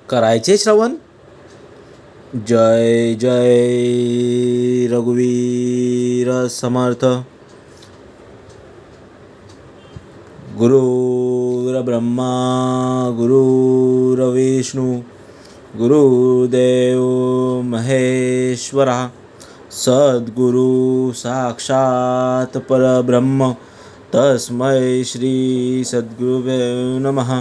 करायचे श्रवण. जय जय रघुवीर समर्थ. गुरुर्ब्रह्मा गुरुर्विष्णू गुरुदेव महेश्वरा. सद्गुरु साक्षात परब्रह्म तस्मै श्री सद्गुरुवे नमः.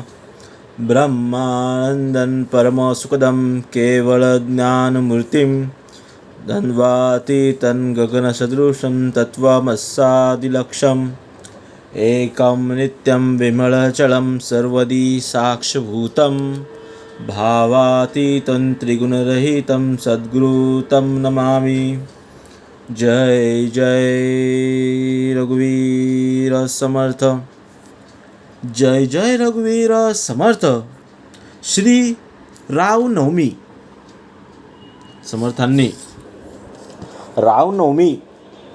ब्रह्मानंदं परमसुखदं केवलज्ञानमूर्तिं द्वन्द्वातीतं गगनसदृशं तत्त्वमस्यादिलक्ष्यम् एकं नित्यं विमलचलं सर्वदी साक्षिभूतं भावातीतं त्रिगुणरहितं सद्गुरुं नमामि. जय जय रघुवीर समर्थ. जय जय रघुवीर समर्थ. श्री रामनवमी. समर्थांनी रामनवमी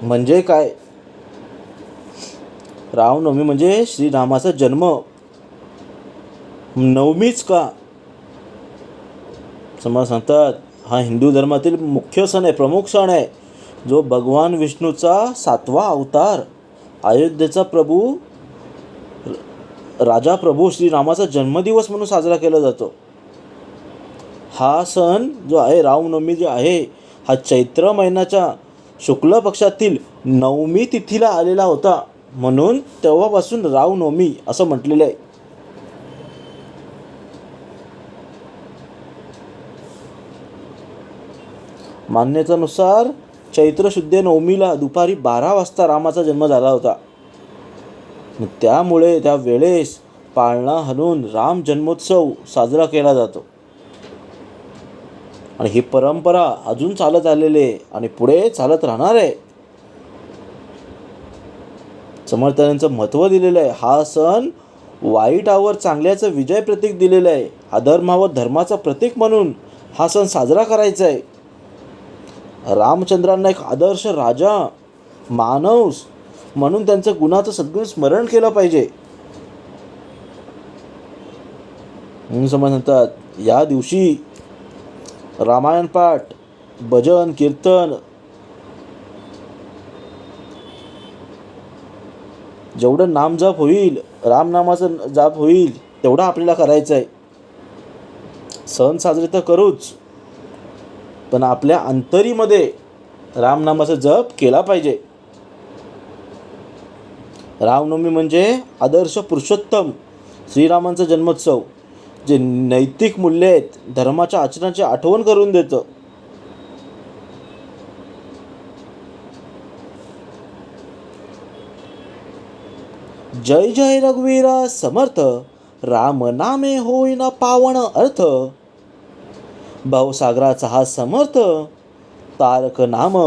म्हणजे काय? रामनवमी म्हणजे श्रीरामाचा जन्म. नवमीच का? समर्थ सांगतात हा हिंदू धर्मातील मुख्य सण आहे, प्रमुख सण आहे, जो भगवान विष्णूचा 7वा अवतार, अयोध्येचा प्रभू, राजा प्रभू श्रीरामाचा जन्मदिवस म्हणून साजरा केला जातो. हा सण जो आहे रामनवमी जे आहे हा चैत्र महिन्याच्या शुक्ल पक्षातील नवमी तिथीला आलेला होता, म्हणून तेव्हापासून रामनवमी असं म्हटलेलं आहे. मान्यतेनुसार चैत्र शुद्ध नवमीला दुपारी 12 वाजता रामाचा जन्म झाला होता. त्यामुळे त्या वेळेस पाळणा हलवून राम जन्मोत्सव साजरा केला जातो. आणि ही परंपरा अजून चालत आलेली आहे आणि पुढे चालत राहणार आहे. समर्थांचं महत्त्व दिलेलं आहे. हा सण वाईटावर चांगल्याचं विजय प्रतीक दिलेलं आहे. अधर्मावर धर्माचं प्रतीक म्हणून हा सण साजरा करायचा आहे. रामचंद्रांना एक आदर्श राजा, मानव म्हणून त्यांचं गुणाचं सद्गुण स्मरण केलं पाहिजे. म्हणून समज म्हणतात या दिवशी रामायण पाठ, भजन, कीर्तन, जेवढं नामजप होईल, रामनामाचं जाप होईल तेवढं आपल्याला करायचं आहे. सण साजरे तर करूच, पण आपल्या अंतरीमध्ये रामनामाचा जप केला पाहिजे. रामनवमी म्हणजे आदर्श पुरुषोत्तम श्रीरामांचा जन्मोत्सव, जे नैतिक मूल्य आहेत, धर्माच्या आचरणाची आठवण करून देतं. जय जय रघुवीरा समर्थ. राम नामे होईना पावन अर्थ. भवसागराचा हा समर्थ तारक नाम.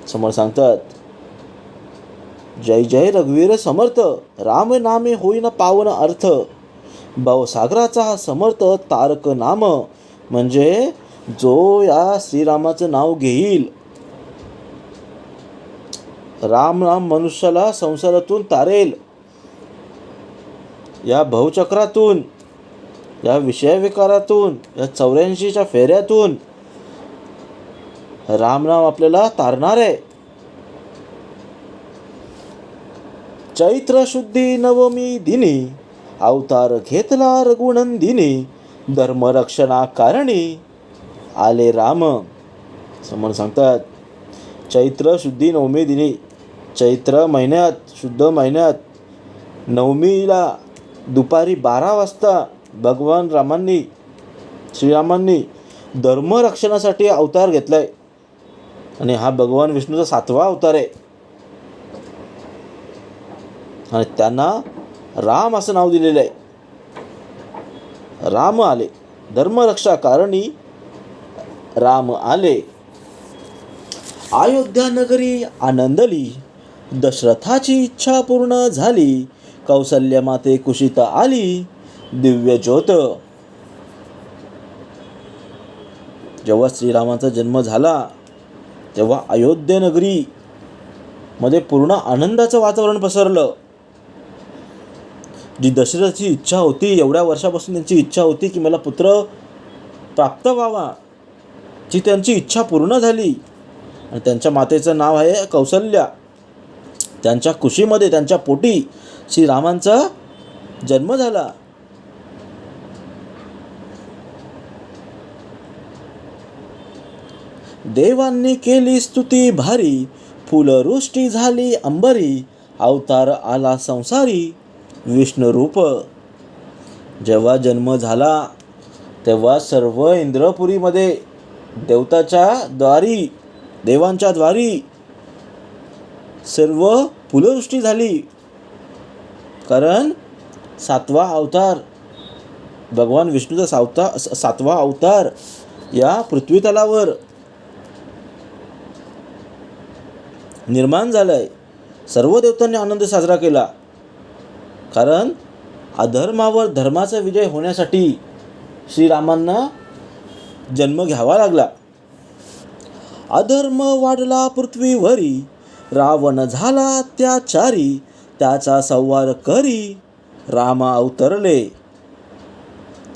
समर्थ सांगतात जय जय रघुवीर समर्थ. राम नामे होईना पावन अर्थ. भवसागराचा हा समर्थ तारक नाम. म्हणजे जो या श्रीरामाचं नाव घेईल, राम नाम मनुष्याला संसारातून तारेल, या भवचक्रातून, या विषयविकारातून, या 84च्या फेऱ्यातून रामनाम आपल्याला तारणार आहे. चैत्र शुद्धी नवमी दिनी अवतार घेतला रघुनंदिनी. धर्मरक्षणा कारणी आले राम. समोर सांगतात चैत्र शुद्धी नवमी दिनी, चैत्र महिन्यात, शुद्ध महिन्यात नवमीला दुपारी 12 वाजता भगवान रामांनी, श्रीरामांनी धर्मरक्षणासाठी अवतार घेतलाय. आणि हा भगवान विष्णूचा 7वा अवतार आहे. आणि त्यांना राम असं नाव दिलेलं आहे. राम आले, धर्मरक्षा कारणी राम आले. अयोध्या नगरी आनंदली, दशरथाची इच्छा पूर्ण झाली. कौसल्य माते कुशीत आली, दिव्य ज्योत. जेव्हा श्रीरामाचा जन्म झाला तेव्हा अयोध्या नगरी मध्ये पूर्ण आनंदाचं वातावरण पसरलं. जी दशरथाची इच्छा होती, एवढ्या वर्षापासून त्यांची इच्छा होती की मला पुत्र प्राप्त व्हावा, ती त्यांची इच्छा पूर्ण झाली. आणि त्यांच्या मातेचं नाव आहे कौसल्या. त्यांच्या कुशीमध्ये, त्यांच्या पोटी श्रीरामांचा जन्म झाला. देवांनी केली स्तुती भारी, फुलवृष्टी झाली अंबरी, अवतार आला संसारी विष्णू रूप. जेव्हा जन्म झाला तेव्हा सर्व इंद्रपुरीमध्ये देवांच्या द्वारी सर्व फुलवृष्टी झाली. कारण 7वा अवतार, भगवान विष्णूचा 7वा अवतार या पृथ्वी तलावर निर्माण झालाय. सर्व देवतांनी आनंद साजरा केला. कारण अधर्मावर धर्माचा विजय होण्यासाठी श्रीरामांना जन्म घ्यावा लागला. अधर्म वाढला पृथ्वीवरी, रावण झाला अत्याचारी, त्याचा संहार करी राम अवतरले.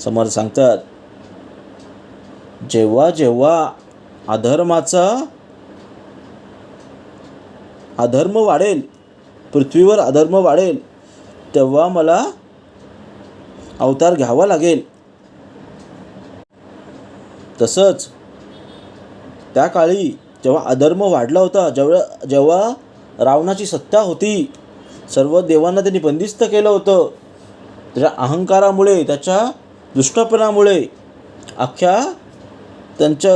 समर्थ सांगतात, जेव्हा जेव्हा अधर्म वाढेल, पृथ्वीवर अधर्म वाढेल, तेव्हा मला अवतार घ्यावा लागेल. तसंच त्या काळी जेव्हा अधर्म वाढला होता, जेव्हा रावणाची सत्ता होती, सर्व देवांना त्यांनी बंदिस्त केलं होतं. त्याच्या अहंकारामुळे, त्याच्या दुष्टपणामुळे अख्ख्या त्यांच्या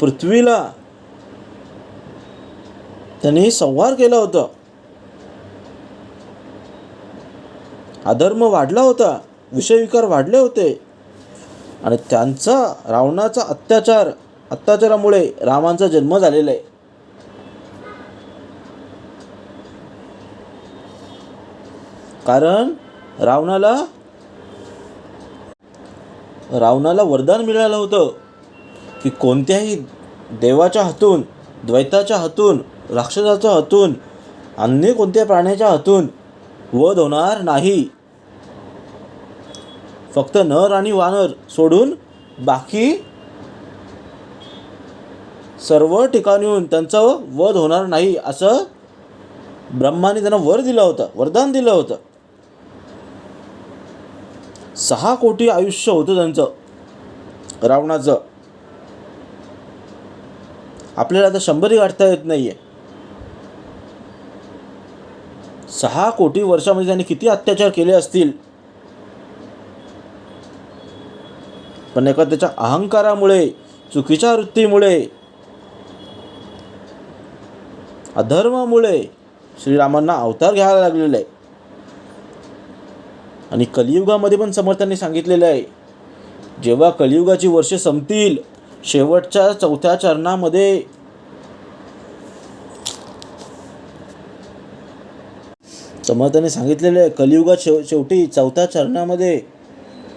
पृथ्वीला त्यांनी संहार केला होता. अधर्म वाढला होता, विषयविकार वाढले होते आणि रावणाचा अत्याचारामुळे रामांचा जन्म झालेला आहे. कारण रावणाला वरदान मिळालं होतं की कोणत्याही देवाच्या हातून, द्वैताच्या हातून, राक्षसाच्या हातून, अन्य कोणत्या प्राण्याच्या हातून वध होणार नाही. फक्त नर आणि वानर सोडून बाकी सर्व ठिकाणून त्यांचा वध होणार नाही, असं ब्रह्माने त्यांना वरदान दिलं होतं. 6 कोटी आयुष्य होतं त्यांचं, रावणाचं. आपल्याला आता 100ही गाठता येत नाहीये. 6 कोटी वर्षामध्ये त्यांनी किती अत्याचार केले असतील. पण एका त्याच्या अहंकारामुळे, चुकीच्या वृत्तीमुळे, अधर्मामुळे श्रीरामांना अवतार घ्यायला लागलेला आहे. आणि कलियुगामध्ये पण समर्थांनी सांगितलेलं आहे, जेव्हा कलियुगाची वर्षे संपतील, शेवटच्या 4थ्या चरणामध्ये समर्थांनी सांगितलेलं आहे, कलियुगात शेवटी 4थ्या चरणामध्ये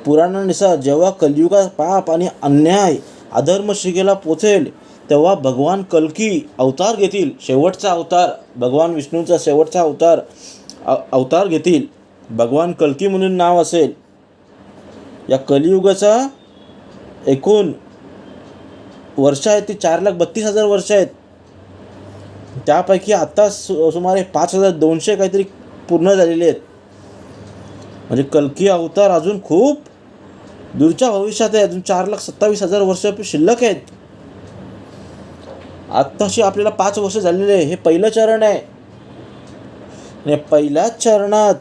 पुराणानुसार जेव्हा कलियुगात पाप आणि अन्याय, अधर्म शिगेला पोचेल, तेव्हा भगवान कल्की अवतार घेतील. शेवटचा अवतार, भगवान विष्णूचा शेवटचा अवतार घेतील. भगवान कल्की म्हणून नाव असेल. या कलियुगाचा एकूण वर्ष आहेत ती 4,32,000 वर्ष आहेत. त्यापैकी आत्ता सुमारे 5,200 काहीतरी पूर्ण झालेले आहेत. म्हणजे कल्की अवतार अजून खूप दूरच्या भविष्यात आहे. अजून 4,27,000 वर्ष शिल्लक आहेत. आत्ताशी आपल्याला 5 वर्ष झालेले आहे. हे पहिलं चरण आहे. आणि पहिल्याच चरणात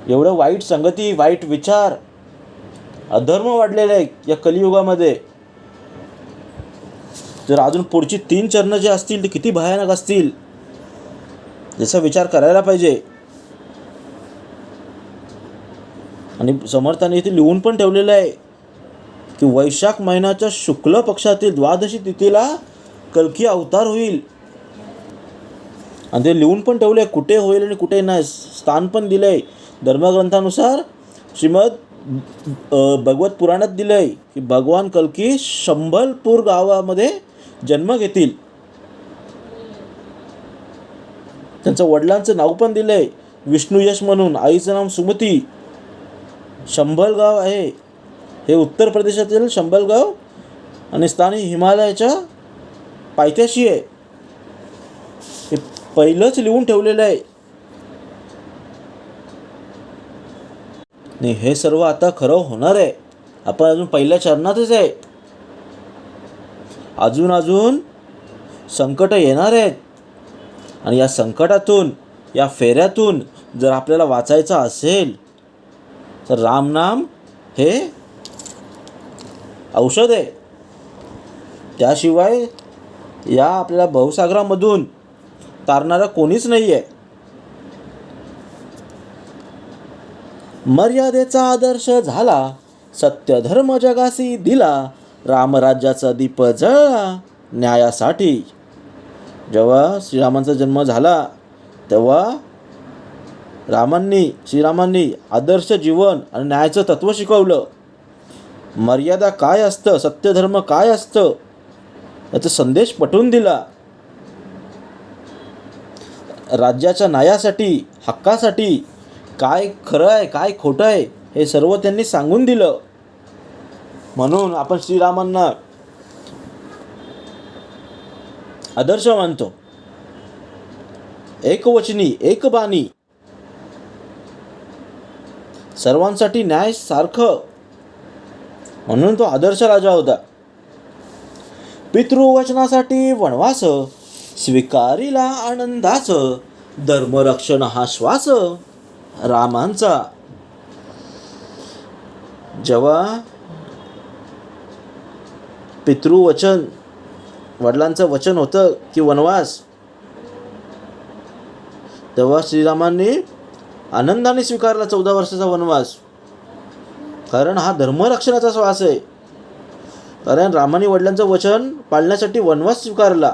एवढं वाईट संगती, वाईट विचार, अधर्म वाढलेले आहे या कलियुगामध्ये. जर अजून पुढची 3 चरणं जे असतील ते किती भयानक असतील याचा विचार करायला पाहिजे. आणि समर्थांनी इथे लिहून पण ठेवलेलं आहे की वैशाख महिन्याच्या शुक्ल पक्षातील 12शी तिथीला कल्की अवतार होईल. आणि ते लिहून पण ठेवले आहे कुठे होईल आणि कुठे नाही, स्थान पण दिलं आहे. धर्मग्रंथानुसार श्रीमद भगवत पुराणात दिलं आहे की भगवान कल्की शंभलपूर गावामध्ये जन्म घेतील. त्यांचं वडिलांचं नाव पण दिलं आहे विष्णू यश म्हणून. आईचं नाव सुमती. शंभलगाव आहे हे उत्तर प्रदेशातील शंभलगाव आणि स्थानी हिमालयाच्या पायथ्याशी आहे. हे पहिलंच लिहून ठेवलेलं आहे. नाही, हे सर्व आता खरं होणार आहे. आपण अजून पहिल्या चरणातच आहे. अजून संकट येणार आहेत आणि या संकटातून, या फेऱ्यातून जर आपल्याला वाचायचं असेल तर रामनाम हे औषध आहे. त्याशिवाय या आपल्याला भवसागरामधून तारणारा कोणीच नाही आहे. मर्यादेचा आदर्श झाला, सत्य धर्म जगासी दिला, रामराज्याचा दीप जळला न्यायासाठी. जेव्हा श्रीरामांचा जन्म झाला तेव्हा श्रीरामांनी आदर्श जीवन आणि न्यायाचं तत्त्व शिकवलं. मर्यादा काय असतं, सत्यधर्म काय असतं याचा संदेश पटवून दिला. राज्याच्या न्यायासाठी, हक्कासाठी काय खरं आहे काय खोटं आहे हे सर्व त्यांनी सांगून दिलं. म्हणून आपण श्रीरामांना आदर्श मानतो. एकवचनी, एकबाणी, सर्वांसाठी न्याय सारखं, म्हणून तो आदर्श राजा होता. पितृवचनासाठी वनवास, स्वीकारिला आनंदाच, धर्मरक्षण हा श्वास रामांचा. जेव्हा पितृवचन, वडिलांचं वचन होतं की वनवास, तेव्हा श्रीरामांनी आनंदाने स्वीकारला 14 वर्षाचा वनवास. कारण हा धर्मरक्षणाचा श्वास आहे. कारण रामाने वडिलांचं वचन पाळण्यासाठी वनवास स्वीकारला.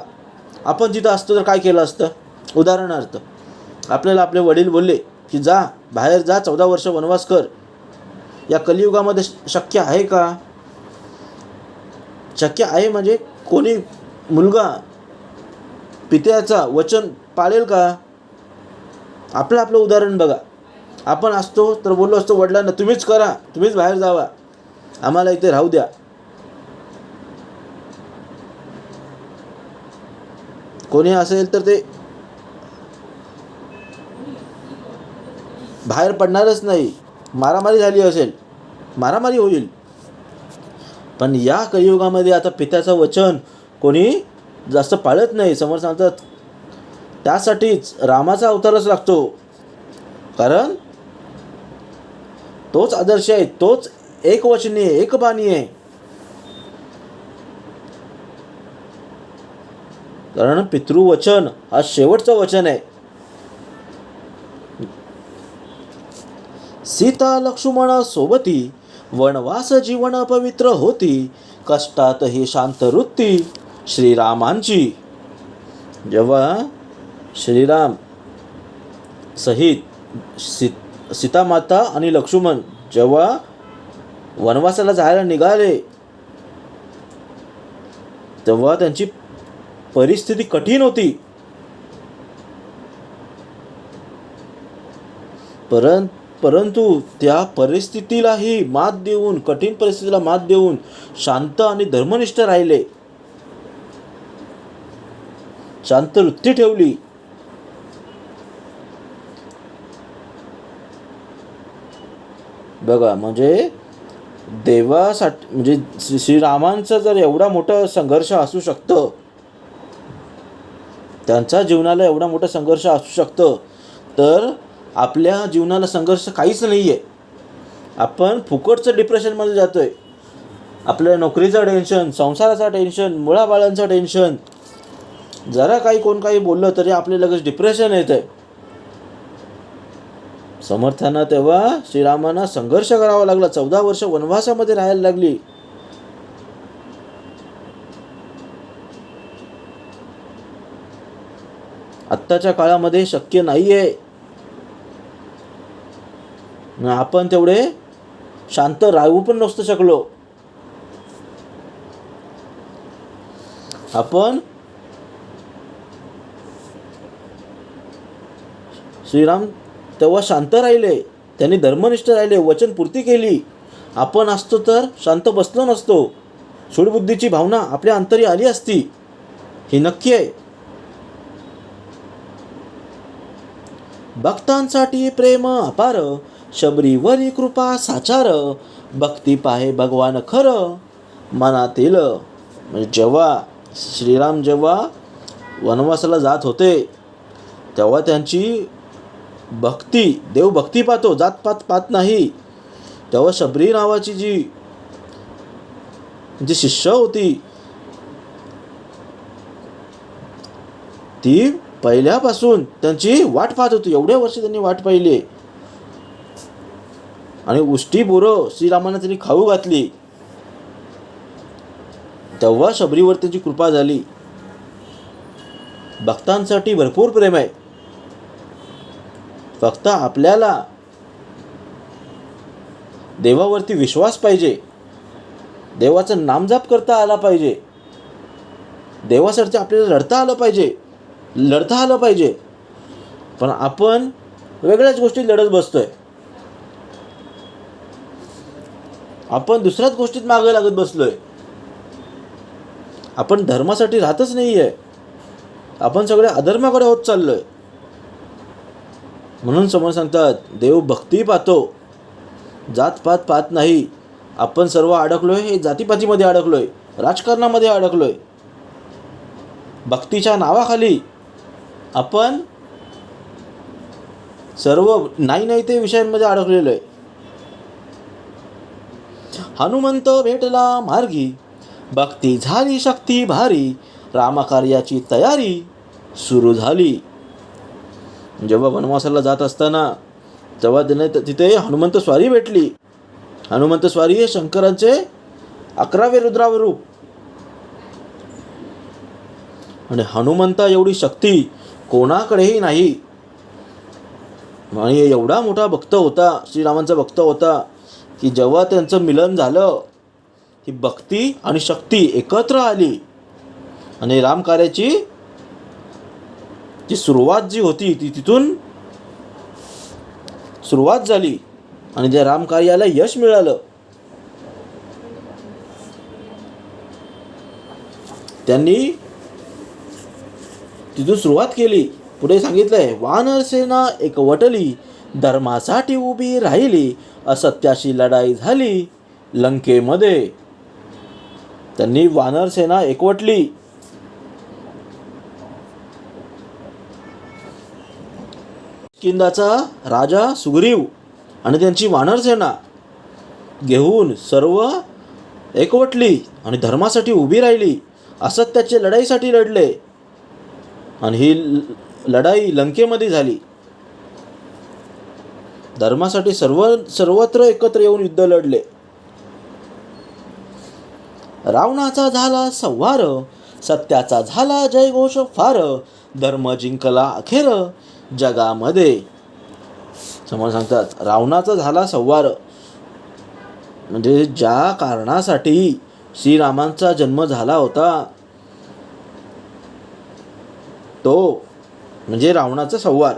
आपण जिथं असतो तर काय केलं असतं? उदाहरणार्थ आपल्याला आपले वडील बोलले की जा, बाहेर जा, 14 वर्ष वनवास कर. या कलियुगामध्ये शक्य आहे का? शक्य आहे म्हणजे कोणी मुलगा पित्याचा वचन पाळेल का? आपलं उदाहरण बघा. आपण असतो तर बोललो असतो वडिलांना, तुम्हीच करा, तुम्हीच बाहेर जावा, आम्हाला इथे राहू द्या. कोणी असेल तर ते बाहेर पडणारच नाही. मारामारी झाली असेल, मारामारी होईल. पण या कलियुगामध्ये आता पित्याचं वचन कोणी जास्त पाळत नाही. समोर सांगतात त्यासाठीच रामाचा अवतारच लागतो. कारण तोच आदर्श आहे, तोच एकवचनी आहे, एकबाणी आहे. कारण पितृवचन हा शेवटचं वचन आहे. सीता लक्ष्मण सोबती, वनवास जीवन पवित्र होती, कष्टातही शांत वृत्ती श्रीरामांची. जेव्हा श्रीराम सहित सीतामाता आणि लक्ष्मण जेव्हा वनवासाला जायला निघाले तेव्हा त्यांची परिस्थिती कठीण होती. परंतु त्या परिस्थितीलाही मात देऊन, कठीण परिस्थितीला मात देऊन शांत आणि धर्मनिष्ठ राहिले, शांत वृत्ती ठेवली. बघा, म्हणजे देवासाठी, म्हणजे श्रीरामांचं जर एवढा मोठा संघर्ष असू शकतं, त्यांच्या जीवनाला एवढा मोठा संघर्ष असू शकतं, तर आपल्या जीवनाला संघर्ष काहीच नाही आहे. आपण फुकटचं डिप्रेशनमध्ये जातो आहे. आपल्या नोकरीचं टेन्शन, संसाराचं टेन्शन, मुलाबाळांचं टेन्शन, जरा कोण काही बोललं तरी आपल्याला लगेच डिप्रेशन येतं आहे. समर्थांना तेव्हा श्रीरामांना संघर्ष करावा लागला, 14 वर्ष वनवासामध्ये राहायला लागली. आत्ताच्या काळामध्ये शक्य नाही आहे. आपण तेवढे शांत राहू पण नसतो शकलो. आपण श्रीराम तेव्हा शांत राहिले, त्यांनी धर्मनिष्ठ राहिले, वचनपूर्ती केली. आपण असतो तर शांत बसलो नसतो, सूडबुद्धीची भावना आपल्या अंतरी आली असती, हे नक्की आहे. भक्तांसाठी प्रेम अपार, शबरीवरी कृपा साचार, भक्ती पाहे भगवान खरं मनातील. म्हणजे जेव्हा श्रीराम जेव्हा वनवासाला जात होते तेव्हा त्यांची भक्ती, देवभक्ती पाहतो, जातपात पाहत नाही. तेव्हा शबरी नावाची जी शिष्य होती ती पहिल्यापासून त्यांची वाट पाहत होती. एवढ्या वर्ष त्यांनी वाट पाहिली आणि उष्टी बोरं श्रीरामांना त्यांनी खाऊ घातली. तेव्हा शबरीवर त्यांची कृपा झाली. भक्तांसाठी भरपूर प्रेम आहे. फक्त आपल्याला देवावरती विश्वास पाहिजे, देवाचं नामजाप करता आला पाहिजे, देवासाठी आपल्याला लढता आलं पाहिजे. पण आपण वेगळ्याच गोष्टीत लढत बसतोय, आपण दुसऱ्याच गोष्टीत मागे लागत बसलोय. आपण धर्मासाठी राहतच नाही आहे, आपण सगळे अधर्माकडे होत चाललोय. म्हणून समोर सांगतात, देव भक्ती पाहतो, जातपात पाहत नाही. आपण सर्व अडकलोय हे जातीपातीमध्ये अडकलोय, राजकारणामध्ये अडकलोय. भक्तीच्या नावाखाली आपण सर्व नाही ते विषयांमध्ये अडकलेलो आहे. हनुमंत भेटला मार्गी, भक्ती झाली शक्ती भारी, रामकार्याची तयारी सुरू झाली. जेव्हा वनवासाला जात असताना तेव्हा त्याने तिथे हनुमंत स्वारी भेटली. हनुमंत स्वारी हे शंकरांचे 11वे रुद्रावरूप. आणि हनुमंता एवढी शक्ती कोणाकडेही नाही. आणि एवढा मोठा भक्त होता, श्रीरामांचा भक्त होता, की जेव्हा त्यांचं मिलन झालं, ही भक्ती आणि शक्ती एकत्र आली आणि रामकार्याची जी सुरुवात जी होती ती तिथून सुरुवात झाली आणि त्या रामकार्याला यश मिळालं. त्यांनी तिथून सुरुवात केली. पुढे सांगितलंय, वानर सेना एकवटली, धर्मासाठी उभी राहिली, असत्याशी लढाई झाली लंकेमध्ये. त्यांनी वानर सेना एकवटली. किंदाचा राजा सुग्रीव आणि त्यांची वानर सेना घेऊन सर्व एकवटली आणि धर्मासाठी उभी राहिली, असत्याच्या लढाईसाठी लढले. आणि ही लढाई लंकेमध्ये झाली. धर्मासाठी सर्वत्र एकत्र येऊन युद्ध लढले. रावणाचा झाला संहार, सत्याचा झाला जयघोष फार, धर्म जिंकला अखेर जगामध्ये. समोर सांगतात, रावणाचा झाला संहार, म्हणजे ज्या कारणासाठी श्रीरामांचा जन्म झाला होता तो म्हणजे रावणाचा संहार.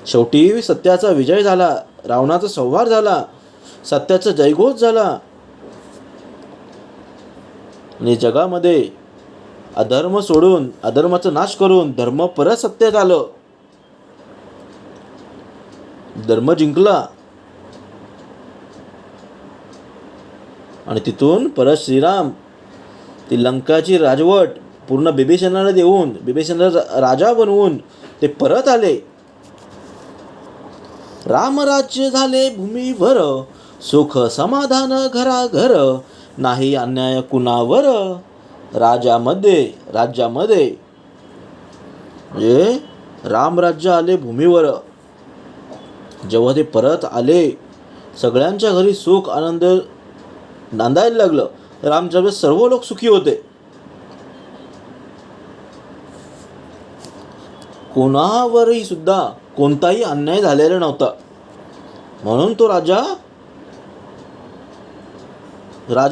शेवटी सत्याचा विजय झाला, रावणाचा संहार झाला, सत्याचा जयघोष झाला आणि जगामध्ये अधर्म सोडून, अधर्माचा नाश करून धर्म परत सत्यात आलं. धर्म जिंकला आणि तिथून परत श्रीराम ती लंकाची राजवट पूर्ण बिभीषणाला देऊन, बिभीषणाला राजा बनवून ते परत आले. रामराज्य झाले भूमीवर, सुख समाधान घराघर, नाही अन्याय कुणावर राज्यामध्ये. म्हणजे रामराज्य आले भूमीवर. जेव्हा ते परत आले, सगळ्यांच्या घरी सुख आनंद नांदायला लागलं. रामच्या सर्व लोक सुखी होते. कोणावरही सुद्धा कोणताही अन्याय झालेला नव्हता. म्हणून तो राजा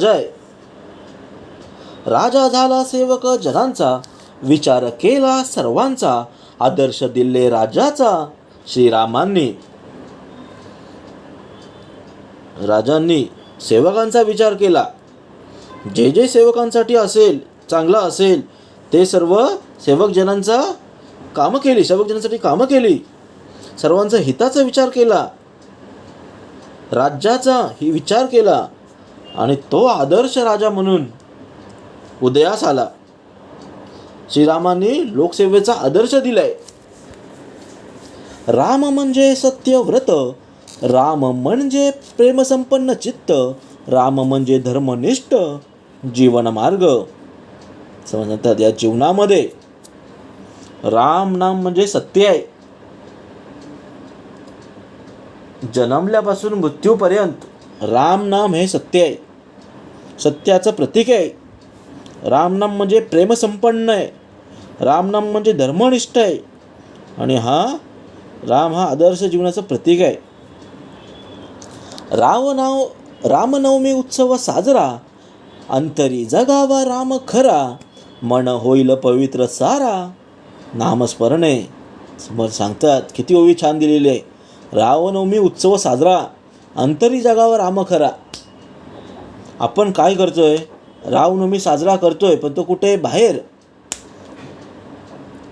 आहे. राजा झाला सेवक जनांचा, विचार केला सर्वांचा, आदर्श दिले राजाचा, श्रीरामांनी राजांनी सेवकांचा विचार केला. जे जे सेवकांसाठी असेल, चांगलं असेल, ते सर्व सेवकजनांचा कामं केली, सेवकजनांसाठी कामं केली. सर्वांचा हिताचा विचार केला, राज्याचा ही विचार केला, आणि तो आदर्श राजा म्हणून उदयास आला. श्रीरामांनी लोकसेवेचा आदर्श दिलाय. राम म्हणजे सत्यव्रत, राम म्हणजे प्रेमसंपन्न चित्त, राम म्हणजे धर्मनिष्ठ जीवनमार्ग. समजतात, या जीवनामध्ये राम नाम म्हणजे सत्य आहे. जन्मल्यापासून मृत्यूपर्यंत राम नाम हे सत्य आहे, सत्याचं प्रतीक आहे. राम नाम म्हणजे प्रेमसंपन्न आहे, राम नाम म्हणजे धर्मनिष्ठ आहे, आणि राम हा आदर्श जीवनाचं प्रतीक आहे. रामनवमी उत्सव साजरा, अंतरी जगावा राम खरा, मन होईल पवित्र सारा, नामस्मरणे. समोर सांगतात, किती ओवी छान दिलेली आहे. रामनवमी उत्सव साजरा, अंतरी जगावा राम खरा. आपण काय करतोय? रामनवमी साजरा करतोय, पण तो कुठे? बाहेर.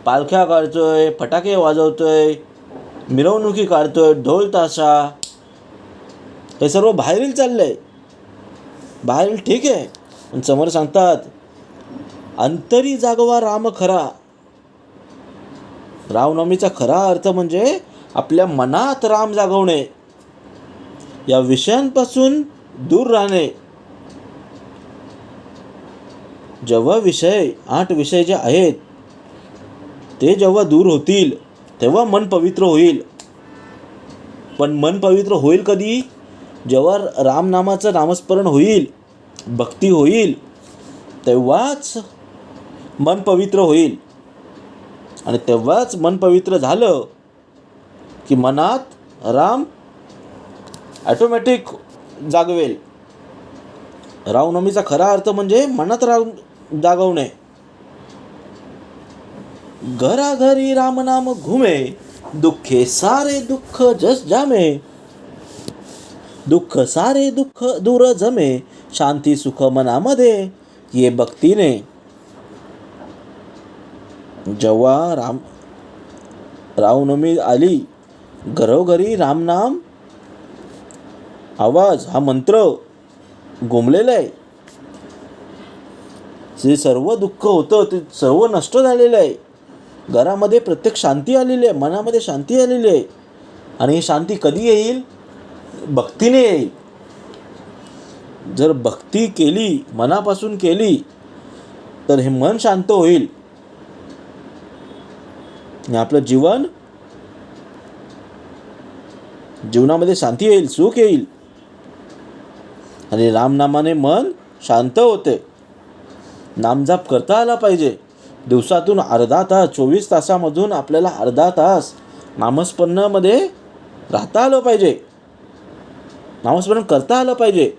पालख्या काढतोय, फटाके वाजवतोय, मिरवणुकी काढतोय, ढोल ताशा, हे सर्व बाहेरील चाललंय. बाहेरील ठीक आहे, पण समोर सांगतात अंतरी जागवा राम खरा. रामनवमीचा खरा अर्थ म्हणजे आपल्या मनात राम जागवणे, या विषयांपासून दूर राहणे. जेव्हा 8 विषय जे आहेत ते जेव्हा दूर होतील तेव्हा मन पवित्र होईल. पण मन पवित्र होईल कधी? जेव्हा रामनामाचं नामस्मरण होईल, भक्ती होईल, तेव्हाच मन पवित्र होईल. आणि तेव्हाच मन पवित्र झालं की मनात राम ॲटोमॅटिक जागवेल. रामनवमीचा खरा अर्थ म्हणजे मनात राम जागवणे. घराघरी रामनाम घुमे, दुःखे सारे दुःख जस जामे, दुःख सारे दुःख दूर जमे, शांती सुख मनामध्ये ये भक्तीने. जेव्हा रामनवमी आली, घरोघरी रामनाम आवाज हा मंत्र घुमलेला आहे. जे सर्व दुःख होतं ते सर्व नष्ट झालेलं आहे. घरामध्ये प्रत्येक शांती आलेली आहे, मनामध्ये शांती आलेली आहे. आणि ही शांती कधी येईल? भक्तीने येईल. जर भक्ती केली, मनापासून केली, तर हे मन शांत होईल आणि आपलं जीवनामध्ये शांती येईल, सुख येईल. आणि रामनामाने मन शांत होते. नामजाप करता आला पाहिजे. दिवसातून अर्धा तास, 24 तासामधून आपल्याला अर्धा तास नामस्मरणामध्ये राहता आलं पाहिजे, नामस्मरण करता आलं पाहिजे.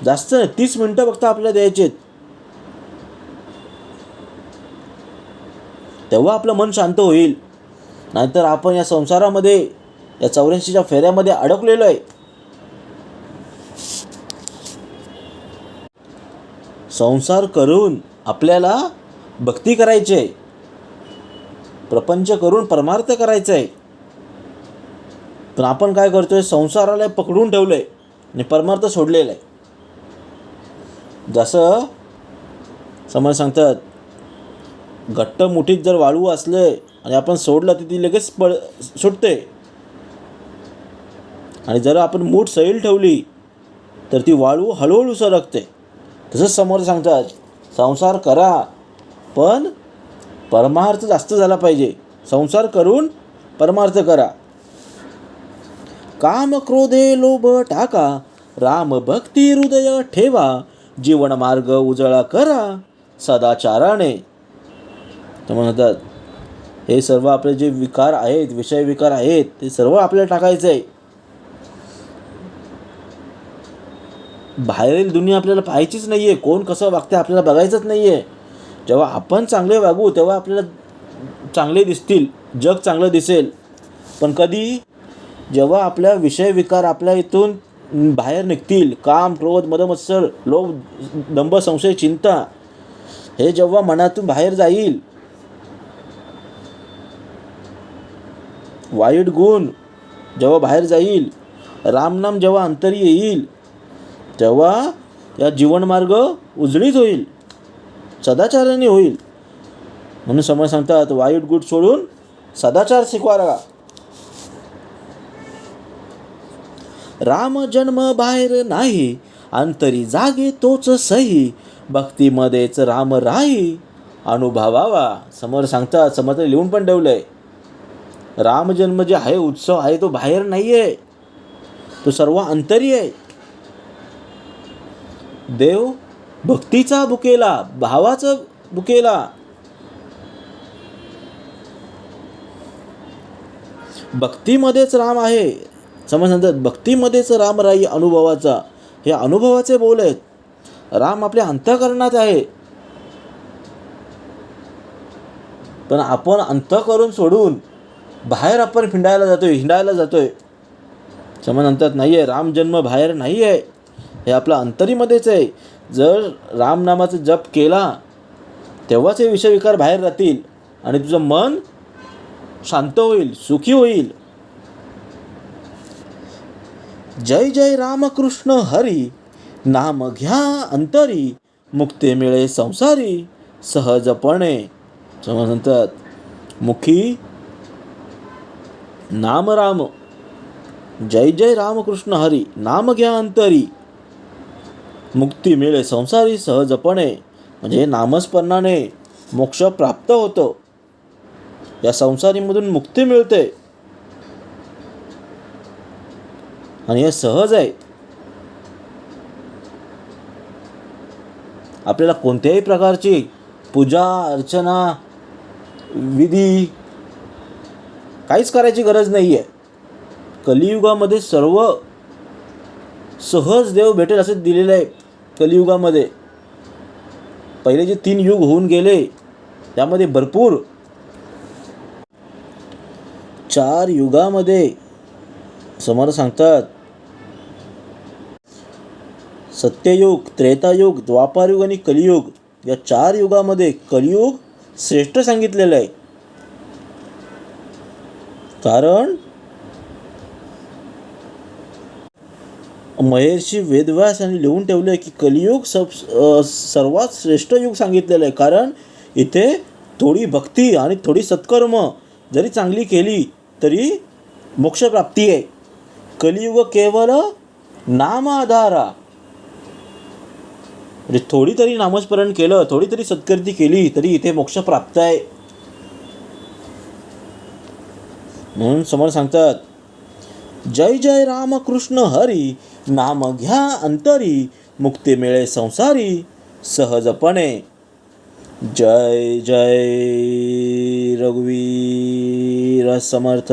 जास्त 30 मिनिटं फक्त आपल्याला द्यायचे, तेव्हा आपलं मन शांत होईल. नाहीतर आपण या संसारामध्ये, या 84च्या फेऱ्यामध्ये अडकलेलो आहे. संसार करून आपल्याला भक्ती करायची आहे, प्रपंच करून परमार्थ करायचं आहे. पण आपण काय करतोय? संसाराला पकडून ठेवलंय आणि परमार्थ सोडलेला आहे. जसं समज सांगतात, घट्ट मुठीत जर वाळू असले आणि आपण सोडलं तर ती लगेच सुटते. आणि जर आपण मूठ सैल ठेवली तर ती वाळू हळूहळू सरकते. तसंच समोर सांगतात, संसार करा पण परमार्थ जास्त झाला पाहिजे. संसार करून परमार्थ करा. काम क्रोधे लोभ टाका, राम भक्ती हृदय ठेवा, जीवन मार्ग उजळा करा सदाचाराने. तर म्हणतात हे सर्व आपले जे विकार आहेत, विषय विकार आहेत, ते सर्व आपल्याला टाकायचं आहे. बाहेरील दुनिया आपल्याला पाहायचीच नाही आहे. कोण कसं वागते आपल्याला बघायचंच नाही आहे. जेव्हा आपण चांगले वागू तेव्हा आपल्याला चांगले दिसतील, जग चांगलं दिसेल. पण कधी? जेव्हा आपल्या विषय विकार आपल्या इथून बाहेर निघतील. काम, क्रोध, मदमत्सर, लोभ, दंभ, संशय, चिंता हे जेव्हा मनातून बाहेर जाईल, वाईट गुण जेव्हा बाहेर जाईल, रामनाम जेव्हा अंतरी येईल, तेव्हा या जीवनमार्ग उजळीत होईल, सदाचाराने होईल. म्हणून समज सांगतात, वाईट गुण सोडून सदाचार शिकवा. राम जन्म बाहेर नाही, अंतरी जागे तोच सही, भक्तीमध्येच राम राही, अनुभवावा. समोर सांगतात, समोर लिहून पण ठेवलंय, राम जन्म जे आहे, उत्सव आहे, तो बाहेर नाही आहे, तो सर्व अंतरी आहे. देव भक्तीचा बुकेला, भावाचा बुकेला, भक्तीमध्येच राम आहे. समज सांगतात, भक्तीमध्येच राम राही, अनुभवाचा. हे अनुभवाचे बोल आहेत. राम आपल्या अंतःकरणात आहे, पण आपण अंतःकरण सोडून बाहेर आपण हिंडायला जातोय. समज म्हणतात, नाही आहे, राम जन्म बाहेर नाही आहे, हे आपल्या अंतरीमध्येच आहे. जर रामनामाचा जप केला तेव्हाच हे विषयविकार बाहेर राहतील आणि तुझं मन शांत होईल, सुखी होईल. जय जय रामकृष्ण हरी, नाम घ्या अंतरी, मुक्ती मिळे संसारी सहजपणे. समज म्हणतात, मुखी नाम राम, जय जय रामकृष्ण हरी, नाम घ्या अंतरी, मुक्ती मिळे संसारी सहजपणे. म्हणजे नामस्मरणाने मोक्ष प्राप्त होतो, या संसारीमधून मुक्ती मिळते आणि हे सहज आहे. आपल्याला कोणत्याही प्रकारची पूजा अर्चना विधी काहीच करायची गरज नाही आहे. कलियुगामध्ये सर्व सहज देव भेटेल असं दिलेलं आहे. कलियुगामध्ये पहिले जे 3 युग होऊन गेले, त्यामध्ये भरपूर 4 युगामध्ये समर्थ सांगतात, सत्ययुग, त्रेतायुग, द्वापारयुग आणि कलियुग, या 4 युगामध्ये कलियुग श्रेष्ठ सांगितलेलं आहे. कारण महर्षी वेदव्यास यांनी लिहून ठेवले की कलियुग सर्वात श्रेष्ठ युग सांगितलेलं आहे. कारण इथे थोडी भक्ती आणि थोडी सत्कर्म जरी चांगली केली तरी मोक्षप्राप्ती आहे. कलियुग केवळ नाम आधारा, म्हणजे थोडी तरी नामस्मरण केलं, थोडी तरी सत्कृती केली तरी इथे मोक्ष प्राप्त आहे. म्हणून समोर सांगतात, जय जय रामकृष्ण हरी, नाम घ्या अंतरी, मुक्ती मिळे संसारी सहजपणे. जय जय रघुवीर समर्थ.